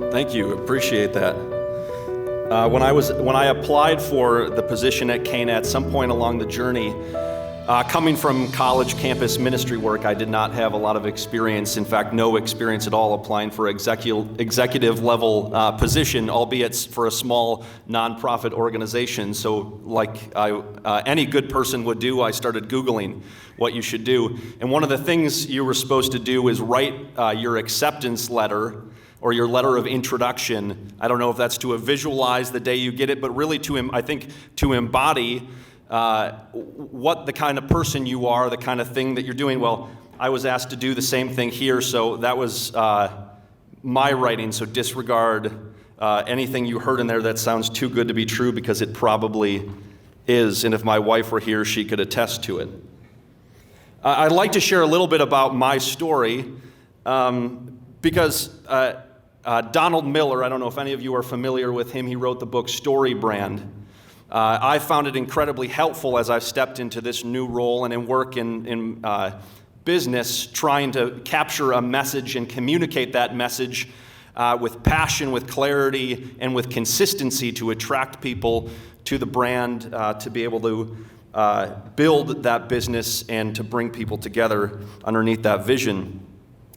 Thank you. Appreciate that. When I applied for the position at Cana, at some point along the journey, coming from college campus ministry work, I did not have a lot of experience. In fact, no experience at all applying for executive level position, albeit for a small nonprofit organization. So, like any good person would do, I started Googling what you should do. And one of the things you were supposed to do is write your acceptance letter or your letter of introduction. I don't know if that's to visualize the day you get it, but really to embody what the kind of person you are, the kind of thing that you're doing. Well, I was asked to do the same thing here, so that was my writing, so disregard anything you heard in there that sounds too good to be true, because it probably is, and if my wife were here, she could attest to it. I'd like to share a little bit about my story, because Donald Miller, I don't know if any of you are familiar with him, he wrote the book Story Brand. I found it incredibly helpful as I've stepped into this new role and in work in business, trying to capture a message and communicate that message with passion, with clarity, and with consistency to attract people to the brand, to be able to build that business and to bring people together underneath that vision.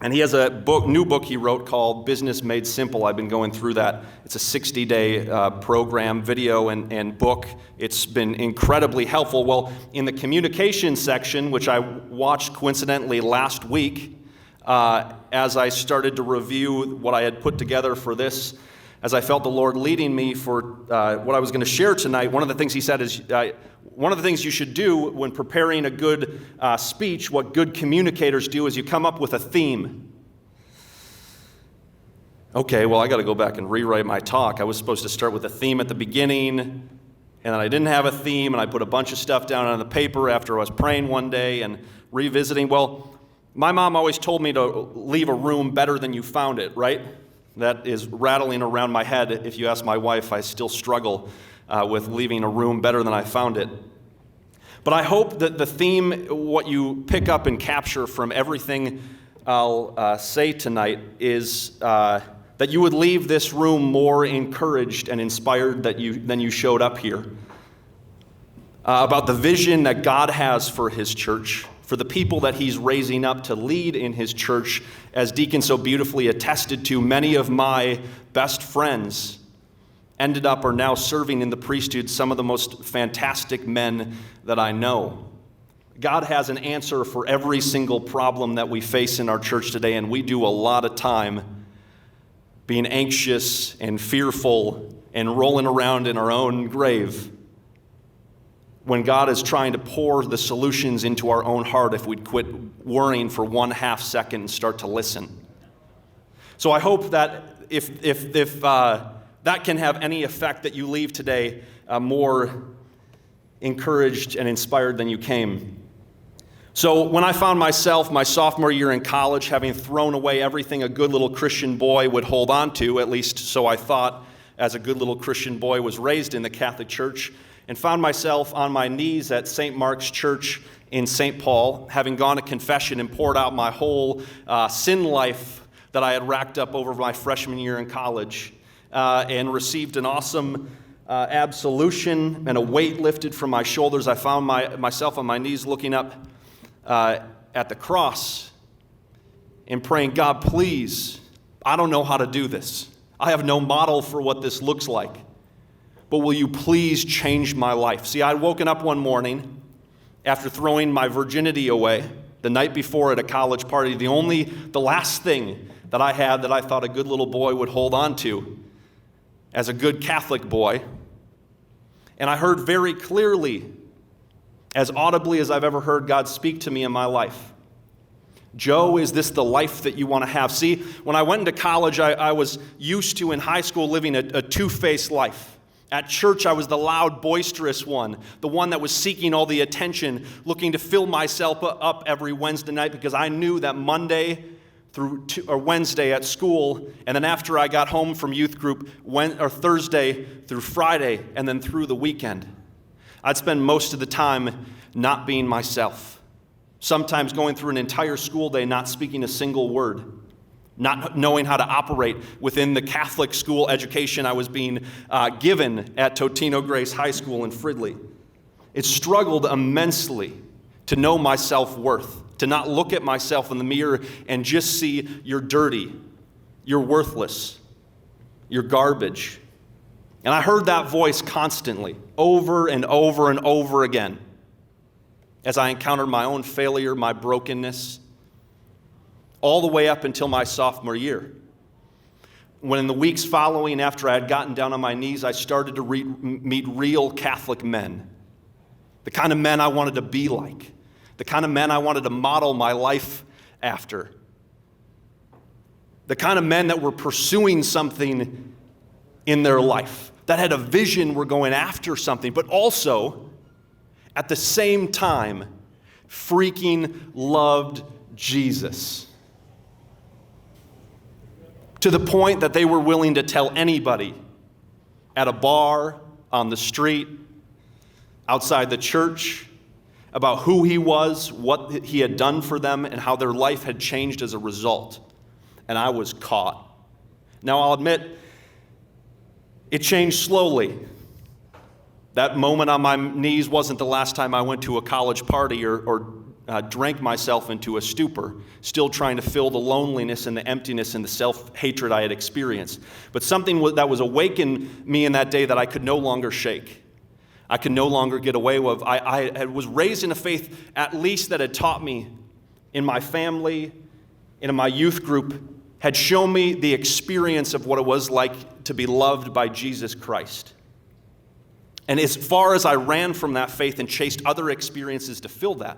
And he has a new book he wrote called Business Made Simple. I've been going through that. It's a 60-day program, video, and book. It's been incredibly helpful. Well, in the communication section, which I watched coincidentally last week, as I started to review what I had put together for this, as I felt the Lord leading me for what I was going to share tonight, one of the things he said is, one of the things you should do when preparing a good speech, what good communicators do, is you come up with a theme. Okay, well, I got to go back and rewrite my talk. I was supposed to start with a theme at the beginning, and then I didn't have a theme, and I put a bunch of stuff down on the paper after I was praying one day and revisiting. Well, my mom always told me to leave a room better than you found it, right? That is rattling around my head. If you ask my wife, I still struggle with leaving a room better than I found it. But I hope that the theme, what you pick up and capture from everything I'll say tonight, is that you would leave this room more encouraged and inspired than you showed up here. About the vision that God has for His church, for the people that He's raising up to lead in His church. As Deacon so beautifully attested to, many of my best friends ended up or now serving in the priesthood, some of the most fantastic men that I know. God has an answer for every single problem that we face in our church today, and we do a lot of time being anxious and fearful and rolling around in our own grave, when God is trying to pour the solutions into our own heart if we'd quit worrying for 1/2 second and start to listen. So I hope that if that can have any effect, that you leave today more encouraged and inspired than you came. So when I found myself my sophomore year in college, having thrown away everything a good little Christian boy would hold on to, at least so I thought, as a good little Christian boy was raised in the Catholic Church, and found myself on my knees at St. Mark's Church in St. Paul, having gone to confession and poured out my whole sin life that I had racked up over my freshman year in college, and received an awesome absolution and a weight lifted from my shoulders. I found myself on my knees looking up at the cross and praying, God, please, I don't know how to do this. I have no model for what this looks like. But will you please change my life? See, I'd woken up one morning after throwing my virginity away the night before at a college party, the last thing that I had that I thought a good little boy would hold on to as a good Catholic boy. And I heard very clearly, as audibly as I've ever heard God speak to me in my life, Joe, is this the life that you want to have? See, when I went into college, I was used to, in high school, living a two-faced life. At church, I was the loud, boisterous one, the one that was seeking all the attention, looking to fill myself up every Wednesday night, because I knew that Monday or Wednesday at school, and then after I got home from youth group, Thursday through Friday, and then through the weekend, I'd spend most of the time not being myself. Sometimes going through an entire school day not speaking a single word. not knowing how to operate within the Catholic school education I was being given at Totino Grace High School in Fridley. It struggled immensely to know my self-worth, to not look at myself in the mirror and just see you're dirty, you're worthless, you're garbage. And I heard that voice constantly, over and over and over again, as I encountered my own failure, my brokenness, all the way up until my sophomore year. When in the weeks following, after I had gotten down on my knees, I started to meet real Catholic men. The kind of men I wanted to be like. The kind of men I wanted to model my life after. The kind of men that were pursuing something in their life, that had a vision, were going after something, but also, at the same time, freaking loved Jesus. To the point that they were willing to tell anybody at a bar, on the street, outside the church, about who he was, what he had done for them, and how their life had changed as a result. And I was caught. Now, I'll admit, it changed slowly. That moment on my knees wasn't the last time I went to a college party or drank myself into a stupor, still trying to fill the loneliness and the emptiness and the self-hatred I had experienced. But something that was awakened me in that day that I could no longer shake. I could no longer get away with. I was raised in a faith, at least, that had taught me in my family and in my youth group, had shown me the experience of what it was like to be loved by Jesus Christ. And as far as I ran from that faith and chased other experiences to fill that,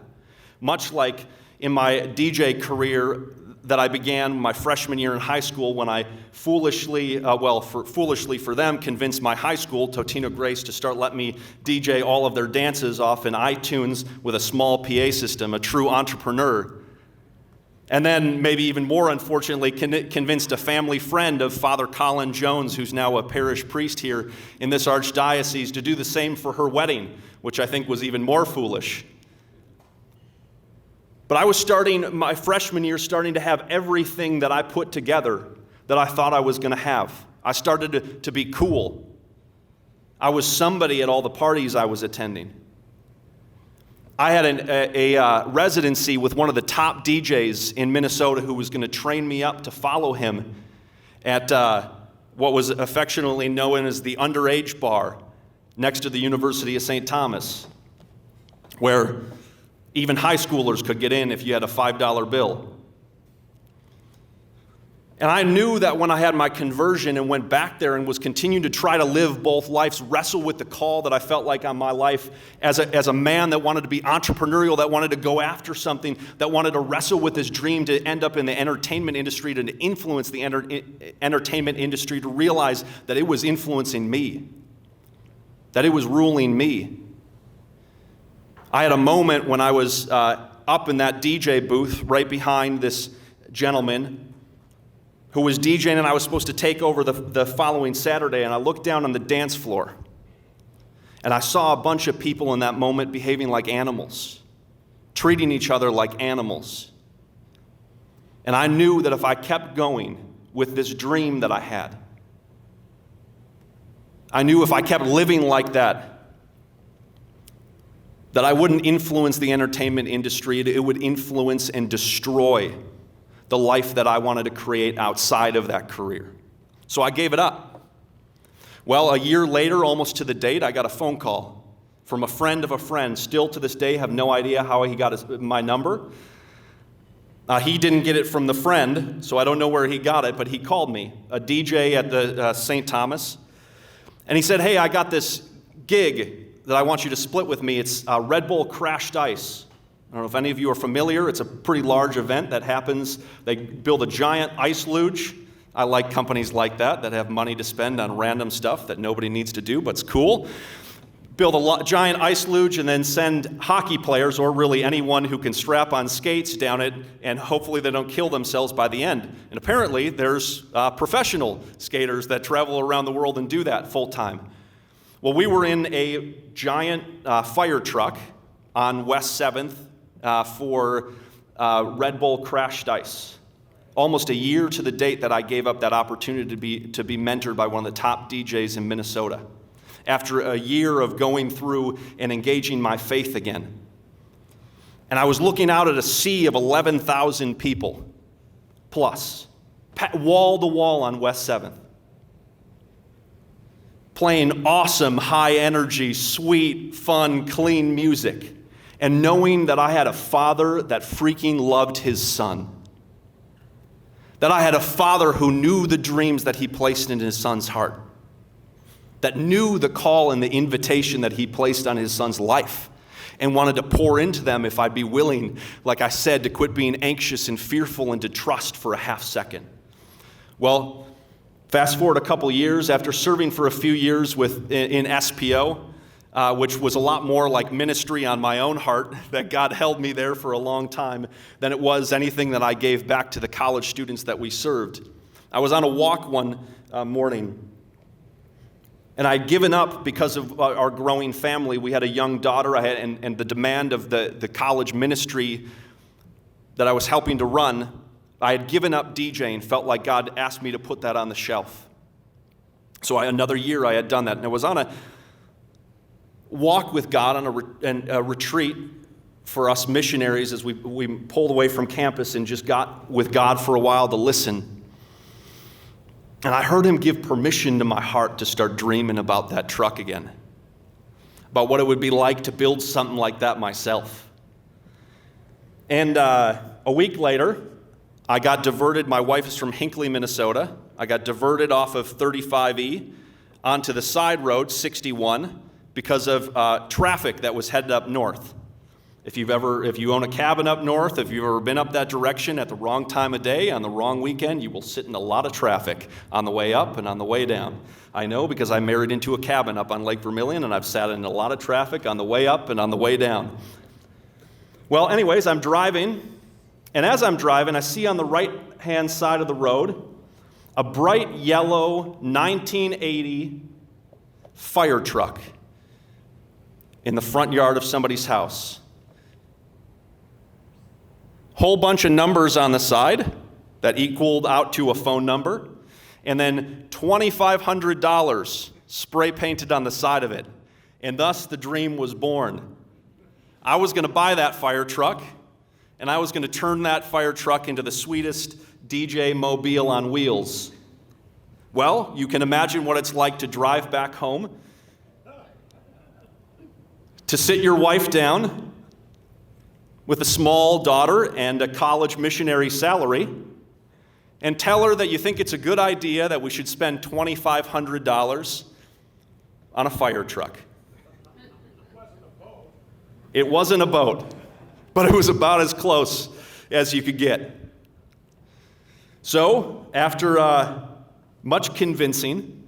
much like in my DJ career that I began my freshman year in high school when I foolishly for them, convinced my high school, Totino Grace, to start letting me DJ all of their dances off in iTunes with a small PA system, a true entrepreneur. And then, maybe even more unfortunately, convinced a family friend of Father Colin Jones, who's now a parish priest here in this archdiocese, to do the same for her wedding, which I think was even more foolish. But I was starting my freshman year, starting to have everything that I put together that I thought I was going to have. I started to be cool. I was somebody at all the parties I was attending. I had a residency with one of the top DJs in Minnesota who was going to train me up to follow him at what was affectionately known as the underage bar next to the University of St. Thomas, where even high schoolers could get in if you had a $5 bill. And I knew that when I had my conversion and went back there and was continuing to try to live both lives, wrestle with the call that I felt like on my life as a man that wanted to be entrepreneurial, that wanted to go after something, that wanted to wrestle with his dream to end up in the entertainment industry, to influence the entertainment industry, to realize that it was influencing me, that it was ruling me. I had a moment when I was up in that DJ booth right behind this gentleman who was DJing, and I was supposed to take over the following Saturday, and I looked down on the dance floor, and I saw a bunch of people in that moment behaving like animals, treating each other like animals. And I knew that if I kept going with this dream that I had, I knew if I kept living like that I wouldn't influence the entertainment industry, it would influence and destroy the life that I wanted to create outside of that career. So I gave it up. Well, a year later, almost to the date, I got a phone call from a friend of a friend. Still to this day, have no idea how he got my number. He didn't get it from the friend, so I don't know where he got it, but he called me, a DJ at the St. Thomas. And he said, hey, I got this gig that I want you to split with me. It's Red Bull Crashed Ice. I don't know if any of you are familiar. It's a pretty large event that happens. They build a giant ice luge. I like companies like that have money to spend on random stuff that nobody needs to do, but it's cool. Build a giant ice luge and then send hockey players, or really anyone who can strap on skates, down it, and hopefully they don't kill themselves by the end. And apparently there's professional skaters that travel around the world and do that full time. Well, we were in a giant fire truck on West 7th for Red Bull Crashed Ice. almost a year to the date that I gave up that opportunity to be mentored by one of the top DJs in Minnesota. After a year of going through and engaging my faith again. And I was looking out at a sea of 11,000 people, plus, wall to wall on West 7th. Playing awesome, high energy, sweet, fun, clean music. And knowing that I had a father that freaking loved his son. That I had a father who knew the dreams that he placed in his son's heart. That knew the call and the invitation that he placed on his son's life. And wanted to pour into them if I'd be willing, like I said, to quit being anxious and fearful and to trust for a half second. Well, fast forward a couple years, after serving for a few years in SPO, which was a lot more like ministry on my own heart, that God held me there for a long time, than it was anything that I gave back to the college students that we served. I was on a walk one morning, and I'd given up because of our growing family. We had a young daughter, and the demand of the college ministry that I was helping to run, I had given up DJing, felt like God asked me to put that on the shelf. So another year I had done that, and I was on a walk with God on a retreat for us missionaries as we pulled away from campus and just got with God for a while to listen. And I heard him give permission to my heart to start dreaming about that truck again, about what it would be like to build something like that myself. And a week later, I got diverted. My wife is from Hinckley, Minnesota. I got diverted off of 35E onto the side road, 61, because of traffic that was headed up north. If you own a cabin up north, if you've ever been up that direction at the wrong time of day, on the wrong weekend, you will sit in a lot of traffic on the way up and on the way down. I know because I married into a cabin up on Lake Vermilion, and I've sat in a lot of traffic on the way up and on the way down. Well, anyways, I'm driving, and as I'm driving, I see on the right-hand side of the road a bright yellow 1980 fire truck in the front yard of somebody's house. Whole bunch of numbers on the side that equaled out to a phone number, and then $2,500 spray painted on the side of it. And thus the dream was born. I was going to buy that fire truck, and I was going to turn that fire truck into the sweetest DJ mobile on wheels. Well, you can imagine what it's like to drive back home, to sit your wife down with a small daughter and a college missionary salary, and tell her that you think it's a good idea that we should spend $2,500 on a fire truck. It wasn't a boat, but it was about as close as you could get. So, after much convincing,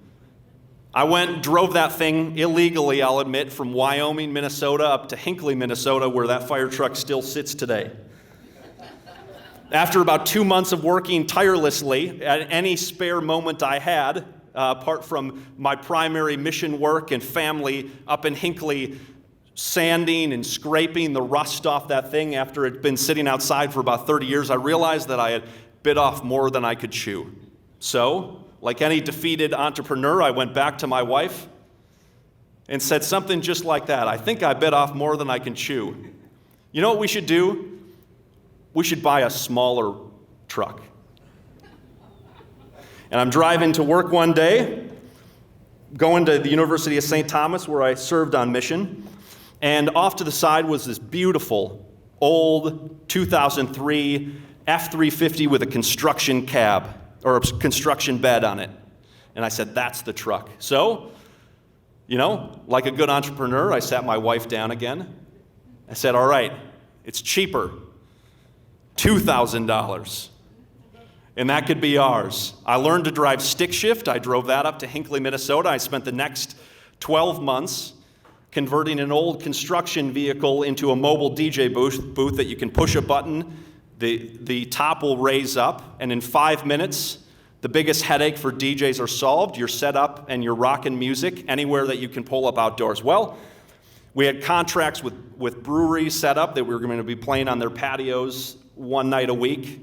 I went and drove that thing illegally, I'll admit, from Wyoming, Minnesota up to Hinckley, Minnesota, where that fire truck still sits today. After about 2 months of working tirelessly at any spare moment I had, apart from my primary mission work and family up in Hinckley, sanding and scraping the rust off that thing after it had been sitting outside for about 30 years, I realized that I had bit off more than I could chew. So, like any defeated entrepreneur, I went back to my wife and said something just like that. I think I bit off more than I can chew. You know what we should do? We should buy a smaller truck. And I'm driving to work one day, going to the University of St. Thomas where I served on mission, and off to the side was this beautiful, old 2003 F-350 with a construction cab, or a construction bed on it. And I said, that's the truck. So, like a good entrepreneur, I sat my wife down again. I said, all right, it's cheaper, $2,000. And that could be ours. I learned to drive stick shift. I drove that up to Hinckley, Minnesota. I spent the next 12 months converting an old construction vehicle into a mobile DJ booth that you can push a button. The top will raise up, and in 5 minutes, the biggest headache for DJs are solved. You're set up and you're rocking music anywhere that you can pull up outdoors. Well, we had contracts with breweries set up that we were going to be playing on their patios one night a week.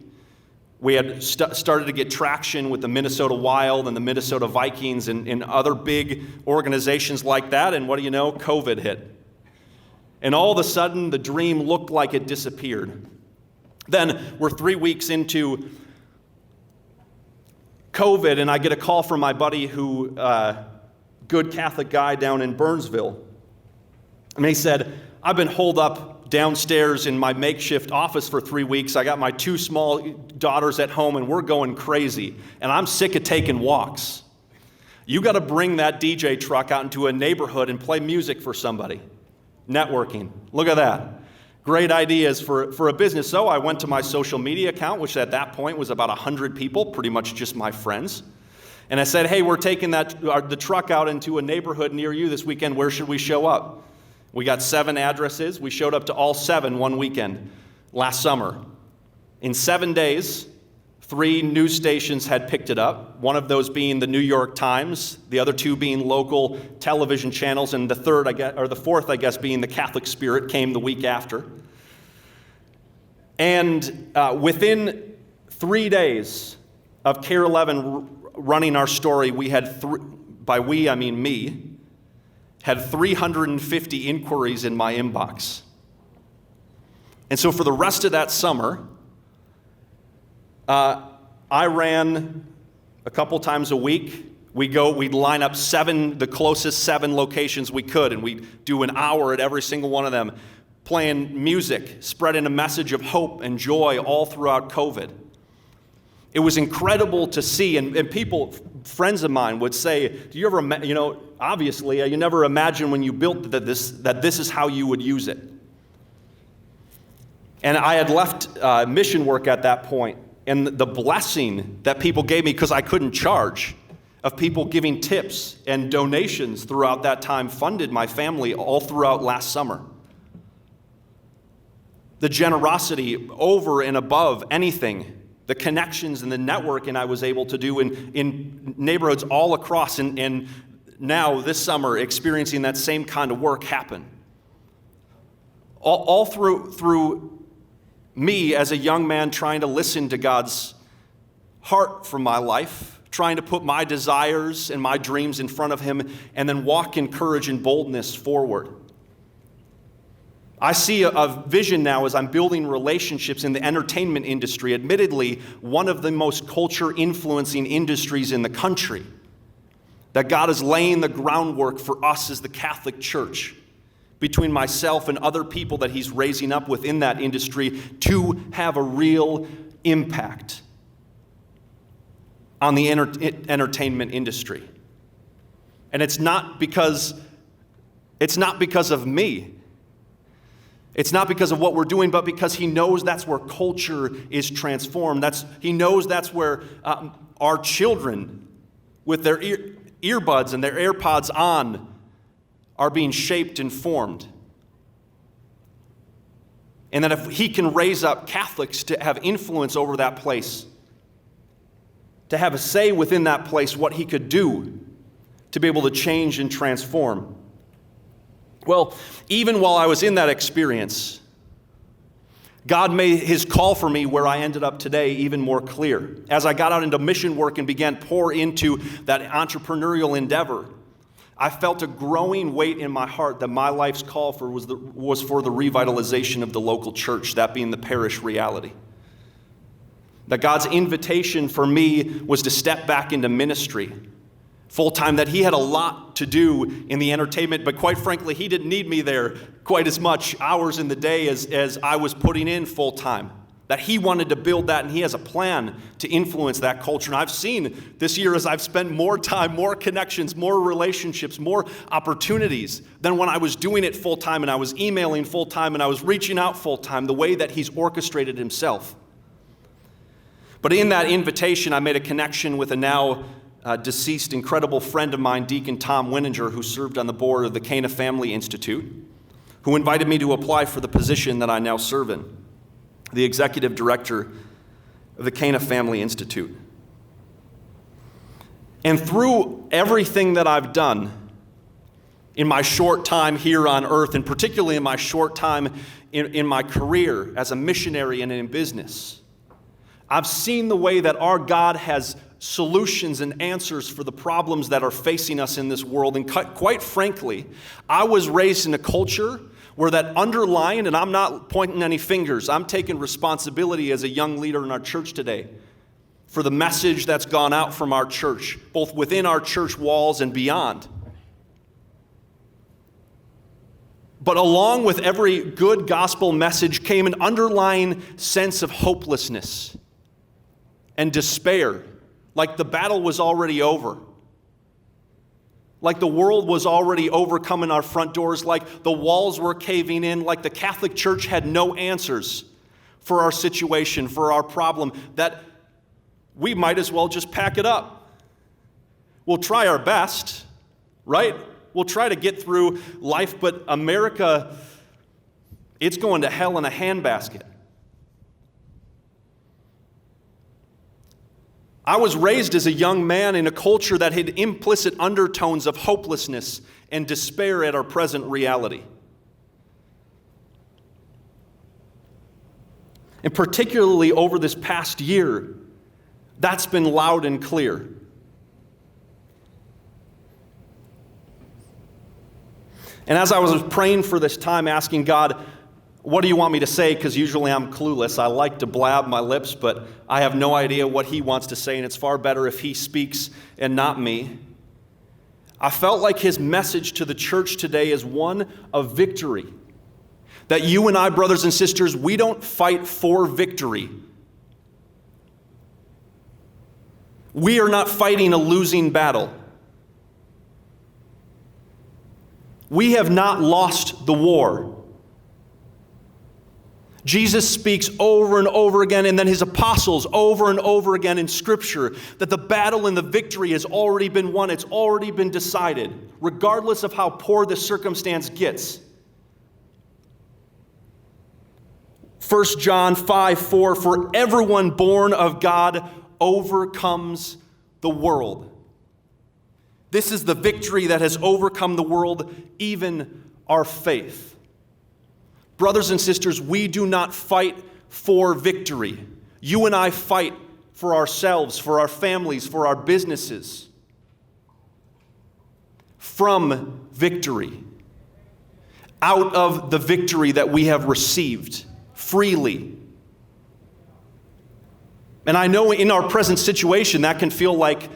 We had started to get traction with the Minnesota Wild and the Minnesota Vikings and other big organizations like that. And what do you know? COVID hit. And all of a sudden, the dream looked like it disappeared. Then we're 3 weeks into COVID, and I get a call from my buddy who, good Catholic guy down in Burnsville. And he said, I've been holed up downstairs in my makeshift office for 3 weeks. I got my 2 small daughters at home, and we're going crazy. And I'm sick of taking walks. You got to bring that DJ truck out into a neighborhood and play music for somebody. Networking. Look at that. Great ideas for a business. So I went to my social media account, which at that point was about 100 people, pretty much just my friends. And I said, hey, we're taking the truck out into a neighborhood near you this weekend. Where should we show up? We got 7 addresses. We showed up to all 7 one weekend last summer. In 7 days, 3 news stations had picked it up, one of those being the New York Times, the other 2 being local television channels, and the fourth, I guess, being the Catholic Spirit came the week after. And within 3 days of Care 11 running our story, we had, by we, I mean me, had 350 inquiries in my inbox. And so for the rest of that summer, I ran a couple times a week. We'd line up the closest 7 locations we could, and we'd do an hour at every single one of them, playing music, spreading a message of hope and joy all throughout COVID. It was incredible to see, and people, friends of mine would say, do you ever, obviously, you never imagined when you built that this is how you would use it. And I had left mission work at that point, and the blessing that people gave me, because I couldn't charge, of people giving tips and donations throughout that time funded my family all throughout last summer. The generosity over and above anything, the connections and the networking I was able to do in neighborhoods all across, and now this summer experiencing that same kind of work happen. All through me as a young man trying to listen to God's heart for my life, trying to put my desires and my dreams in front of Him, and then walk in courage and boldness forward. I see a vision now as I'm building relationships in the entertainment industry, admittedly one of the most culture-influencing industries in the country, that God is laying the groundwork for us as the Catholic Church, between myself and other people that He's raising up within that industry to have a real impact on the entertainment industry. And it's not because of me. It's not because of what we're doing, but because He knows that's where culture is transformed. He knows that's where our children, with their earbuds and their AirPods on, are being shaped and formed. And that if He can raise up Catholics to have influence over that place, to have a say within that place, what He could do to be able to change and transform. Well, even while I was in that experience, God made His call for me where I ended up today even more clear. As I got out into mission work and began to pour into that entrepreneurial endeavor, I felt a growing weight in my heart that my life's call was for the revitalization of the local church, that being the parish reality. That God's invitation for me was to step back into ministry full-time, that He had a lot to do in the entertainment, but quite frankly, He didn't need me there quite as much hours in the day as I was putting in full-time. That He wanted to build that, and He has a plan to influence that culture. And I've seen this year, as I've spent more time, more connections, more relationships, more opportunities than when I was doing it full-time and I was emailing full-time and I was reaching out full-time, the way that He's orchestrated Himself. But in that invitation, I made a connection with a now deceased incredible friend of mine, Deacon Tom Wininger, who served on the board of the Cana Family Institute, who invited me to apply for the position that I now serve in, the executive director of the Cana Family Institute. And through everything that I've done in my short time here on earth, and particularly in my short time in my career as a missionary and in business, I've seen the way that our God has solutions and answers for the problems that are facing us in this world. And quite frankly, I was raised in a culture where that underlying, and I'm not pointing any fingers, I'm taking responsibility as a young leader in our church today for the message that's gone out from our church, both within our church walls and beyond. But along with every good gospel message came an underlying sense of hopelessness and despair, like the battle was already over, like the world was already overcoming our front doors, like the walls were caving in, like the Catholic Church had no answers for our situation, for our problem, that we might as well just pack it up. We'll try our best, right? We'll try to get through life, but America, it's going to hell in a handbasket. I was raised as a young man in a culture that had implicit undertones of hopelessness and despair at our present reality. And particularly over this past year, that's been loud and clear. And as I was praying for this time, asking God, what do you want me to say? Because usually I'm clueless. I like to blab my lips, but I have no idea what he wants to say, and it's far better if he speaks and not me. I felt like his message to the church today is one of victory. That you and I, brothers and sisters, we don't fight for victory. We are not fighting a losing battle. We have not lost the war. Jesus speaks over and over again, and then his apostles over and over again in Scripture, that the battle and the victory has already been won. It's already been decided, regardless of how poor the circumstance gets. 1 John 5:4, for everyone born of God overcomes the world. This is the victory that has overcome the world, even our faith. Brothers and sisters, we do not fight for victory. You and I fight for ourselves, for our families, for our businesses. From victory. Out of the victory that we have received freely. And I know in our present situation that can feel like,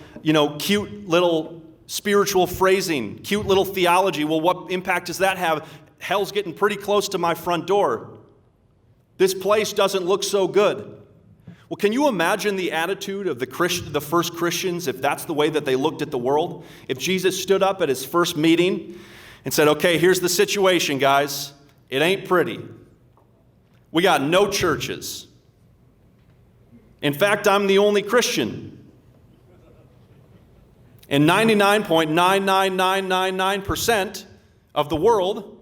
cute little spiritual phrasing, cute little theology. Well, what impact does that have? Hell's getting pretty close to my front door. This place doesn't look so good. Well, can you imagine the attitude of the first Christians if that's the way that they looked at the world? If Jesus stood up at his first meeting and said, okay, here's the situation, guys. It ain't pretty. We got no churches. In fact, I'm the only Christian. And 99.99999% of the world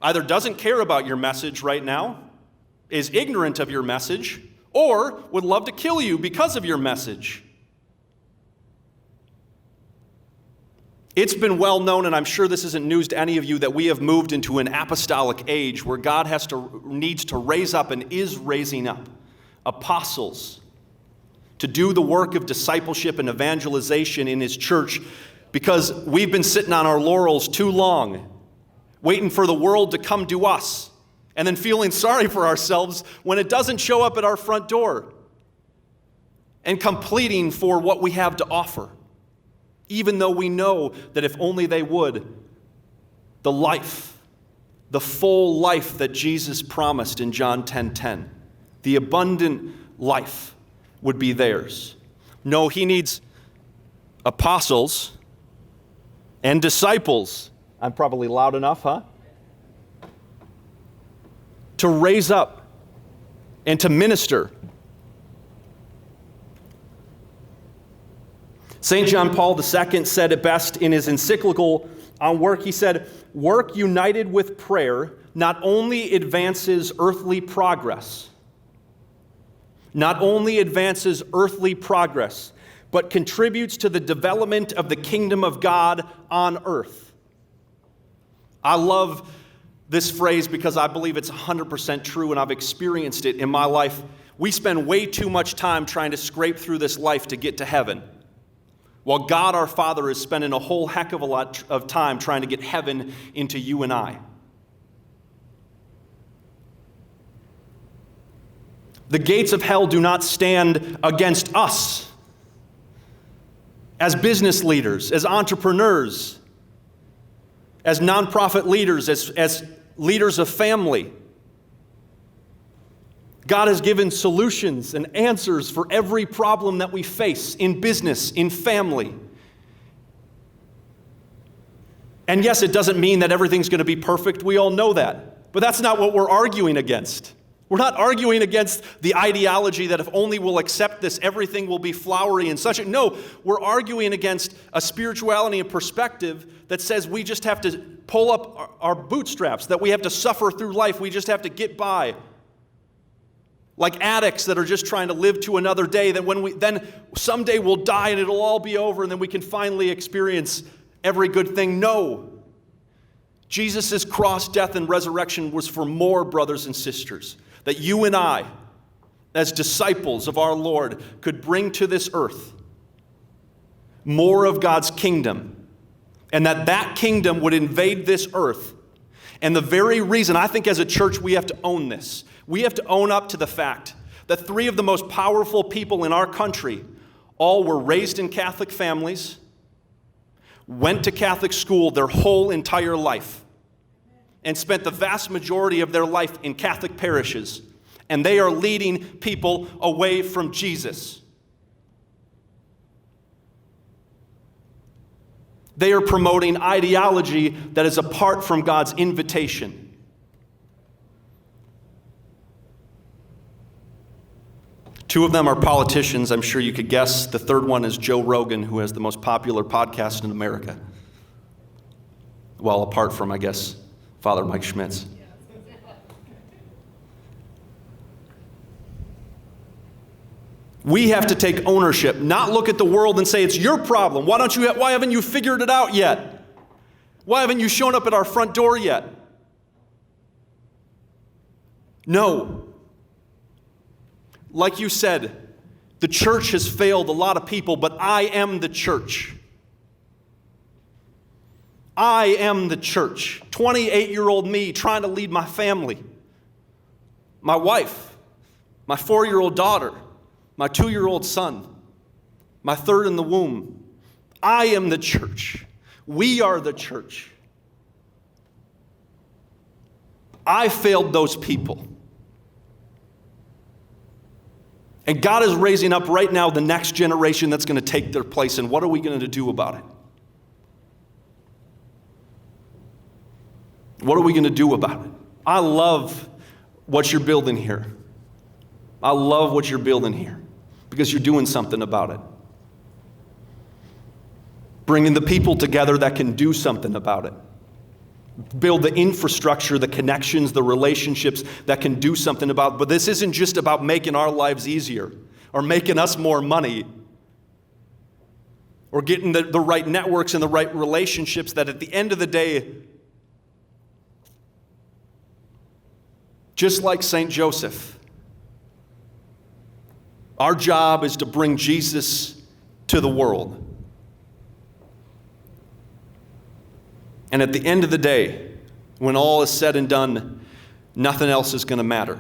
either doesn't care about your message right now, is ignorant of your message, or would love to kill you because of your message. It's been well known, and I'm sure this isn't news to any of you, that we have moved into an apostolic age where God needs to raise up and is raising up apostles to do the work of discipleship and evangelization in his church, because we've been sitting on our laurels too long, waiting for the world to come to us, and then feeling sorry for ourselves when it doesn't show up at our front door, and completing for what we have to offer, even though we know that if only they would, the full life that Jesus promised in John 10:10, the abundant life would be theirs. No, he needs apostles and disciples. I'm probably loud enough, huh? To raise up and to minister. St. John Paul II said it best in his encyclical on work. He said, work united with prayer not only advances earthly progress, but contributes to the development of the kingdom of God on earth. I love this phrase because I believe it's 100% true, and I've experienced it in my life We spend way too much time trying to scrape through this life to get to heaven, while God our Father is spending a whole heck of a lot of time trying to get heaven into you and I. The gates of hell do not stand against us as business leaders, as entrepreneurs, as nonprofit leaders, as leaders of family. God has given solutions and answers for every problem that we face in business, in family. And yes, it doesn't mean that everything's going to be perfect. We all know that. But that's not what we're arguing against. We're not arguing against the ideology that if only we'll accept this, everything will be flowery and such. No, we're arguing against a spirituality and perspective that says we just have to pull up our bootstraps, that we have to suffer through life, we just have to get by. Like addicts that are just trying to live to another day, that then someday we'll die and it'll all be over and then we can finally experience every good thing. No. Jesus' cross, death, and resurrection was for more, brothers and sisters, that you and I, as disciples of our Lord, could bring to this earth more of God's kingdom, and that kingdom would invade this earth. And the very reason, I think as a church, we have to own this. We have to own up to the fact that 3 of the most powerful people in our country all were raised in Catholic families, went to Catholic school their whole entire life, and spent the vast majority of their life in Catholic parishes. And they are leading people away from Jesus. They are promoting ideology that is apart from God's invitation. Two of them are politicians, I'm sure you could guess. The third one is Joe Rogan, who has the most popular podcast in America. Well, apart from, I guess, Father Mike Schmitz. We have to take ownership, not look at the world and say, it's your problem. Why haven't you figured it out yet? Why haven't you shown up at our front door yet? No. Like you said, the church has failed a lot of people, but I am the church. I am the church. 28-year-old me trying to lead my family. My wife, my 4-year-old daughter, my 2-year-old son, my third in the womb. I am the church. We are the church. I failed those people. And God is raising up right now the next generation that's going to take their place. And what are we going to do about it? What are we going to do about it? I love what you're building here. I love what you're building here because you're doing something about it. Bringing the people together that can do something about it. Build the infrastructure, the connections, the relationships that can do something about it. But this isn't just about making our lives easier or making us more money or getting the right networks and the right relationships that at the end of the day, just like St. Joseph, our job is to bring Jesus to the world. And at the end of the day, when all is said and done, nothing else is going to matter.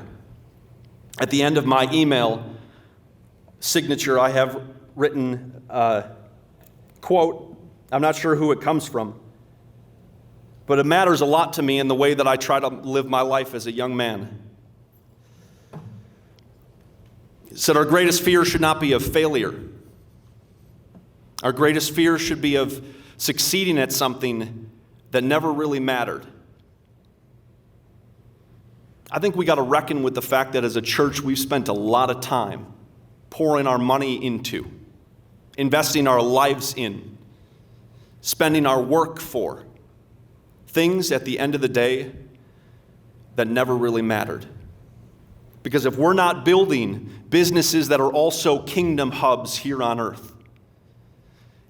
At the end of my email signature, I have written a quote. I'm not sure who it comes from, but it matters a lot to me in the way that I try to live my life as a young man. It said, our greatest fear should not be of failure. Our greatest fear should be of succeeding at something that never really mattered. I think we got to reckon with the fact that as a church, we've spent a lot of time pouring our money into, investing our lives in, spending our work for things at the end of the day that never really mattered. Because if we're not building businesses that are also kingdom hubs here on earth,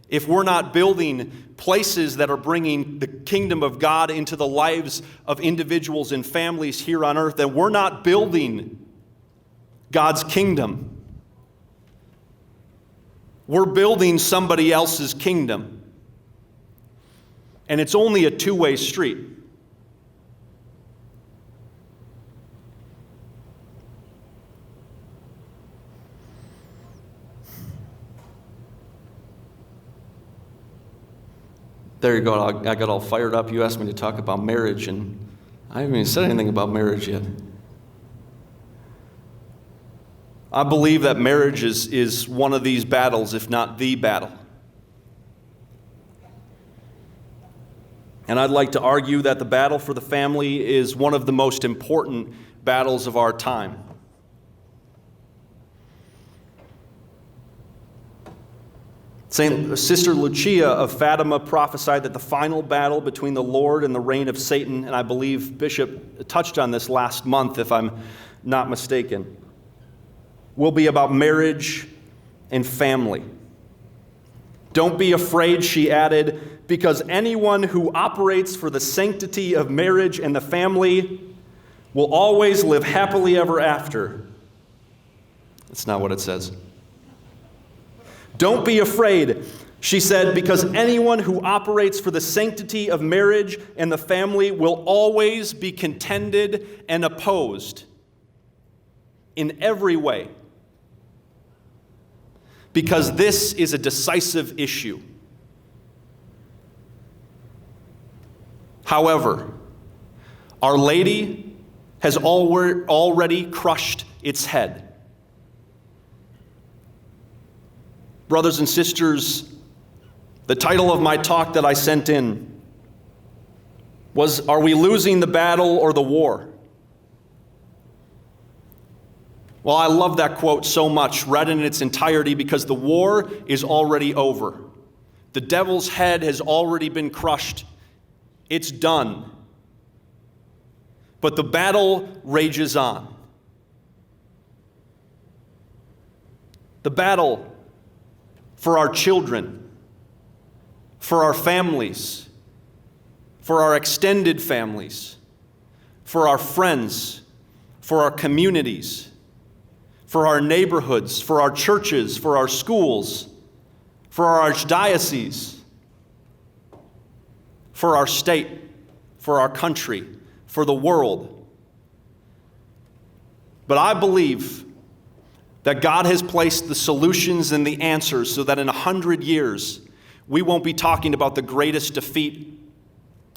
if we're not building places that are bringing the kingdom of God into the lives of individuals and families here on earth, then we're not building God's kingdom. We're building somebody else's kingdom. And it's only a two-way street. There you go. I got all fired up. You asked me to talk about marriage, and I haven't even said anything about marriage yet. I believe that marriage is one of these battles, if not the battle. And I'd like to argue that the battle for the family is one of the most important battles of our time. Sister Lucia of Fatima prophesied that the final battle between the Lord and the reign of Satan, and I believe Bishop touched on this last month, if I'm not mistaken, will be about marriage and family. Don't be afraid, she added, because anyone who operates for the sanctity of marriage and the family will always live happily ever after. That's not what it says. Don't be afraid, she said, because anyone who operates for the sanctity of marriage and the family will always be contended and opposed in every way. Because this is a decisive issue. However, Our Lady has already crushed its head. Brothers and sisters, the title of my talk that I sent in was, Are We Losing the Battle or the War? Well, I love that quote so much, read in its entirety, because the war is already over. The devil's head has already been crushed. It's done. But the battle rages on. The battle for our children, for our families, for our extended families, for our friends, for our communities, for our neighborhoods, for our churches, for our schools, for our archdiocese, for our state, for our country, for the world. But I believe that God has placed the solutions and the answers so that in 100 years, we won't be talking about the greatest defeat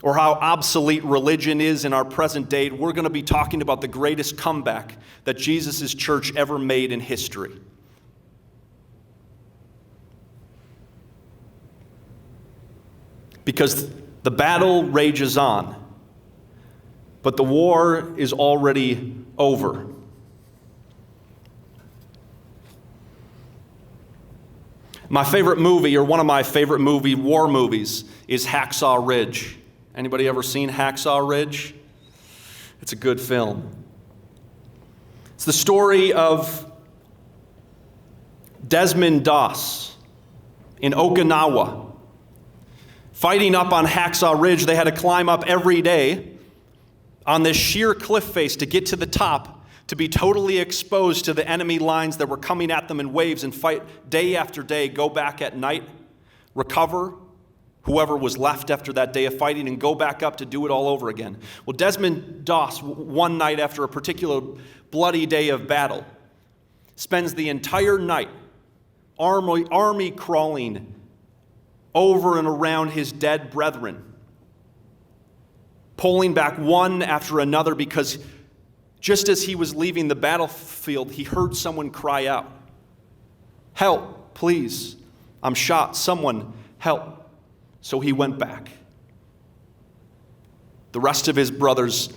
or how obsolete religion is in our present day. We're going to be talking about the greatest comeback that Jesus' church ever made in history. Because the battle rages on, but the war is already over. My favorite movie, or one of my favorite war movies, is Hacksaw Ridge. Anybody ever seen Hacksaw Ridge? It's a good film. It's the story of Desmond Doss in Okinawa. Fighting up on Hacksaw Ridge, they had to climb up every day on this sheer cliff face to get to the top, to be totally exposed to the enemy lines that were coming at them in waves, and fight day after day, go back at night, recover whoever was left after that day of fighting, and go back up to do it all over again. Well, Desmond Doss, one night after a particular bloody day of battle, spends the entire night army crawling over and around his dead brethren, pulling back one after another, because just as he was leaving the battlefield, he heard someone cry out, "Help, please, I'm shot, someone help." So he went back. The rest of his brothers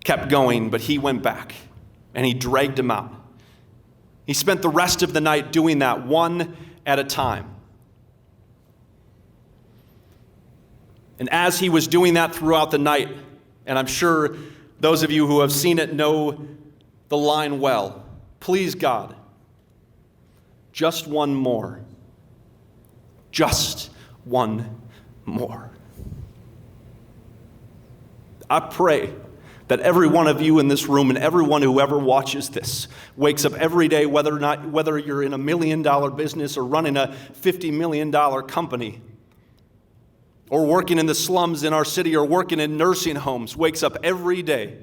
kept going, but he went back, and he dragged him out. He spent the rest of the night doing that, one at a time. And as he was doing that throughout the night, and I'm sure those of you who have seen it know the line well, "Please, God, just one more. Just one more." I pray That every one of you in this room and everyone who ever watches this wakes up every day, whether you're in $1 million business or running a $50 million company, or working in the slums in our city or working in nursing homes, wakes up every day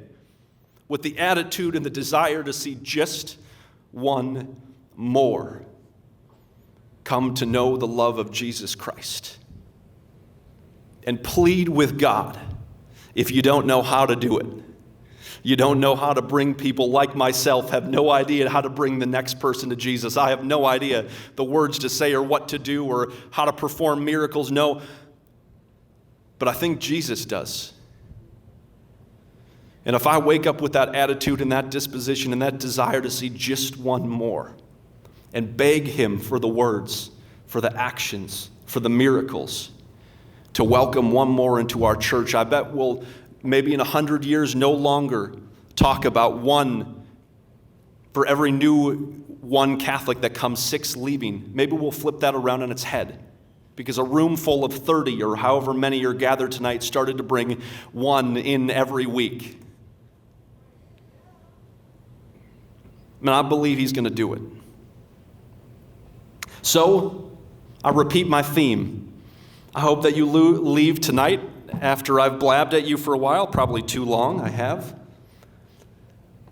with the attitude and the desire to see just one more come to know the love of Jesus Christ. And plead with God if you don't know how to do it. You don't know how to bring people like myself, have no idea how to bring the next person to Jesus. I have no idea the words to say or what to do or how to perform miracles. No. But I think Jesus does. And if I wake up with that attitude and that disposition and that desire to see just one more and beg him for the words, for the actions, for the miracles, to welcome one more into our church, I bet we'll maybe in 100 years no longer talk about one for every new one Catholic that comes, 6 leaving. Maybe we'll flip that around on its head, because a room full of 30 or however many are gathered tonight started to bring one in every week. And I believe he's going to do it. So, I repeat my theme. I hope that you leave tonight after I've blabbed at you for a while, probably too long, I have,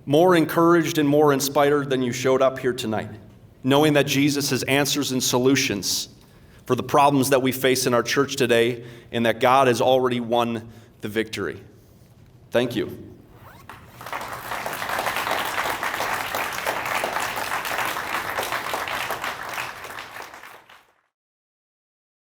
more encouraged and more inspired than you showed up here tonight, knowing that Jesus has answers and solutions for the problems that we face in our church today, and that God has already won the victory. Thank you.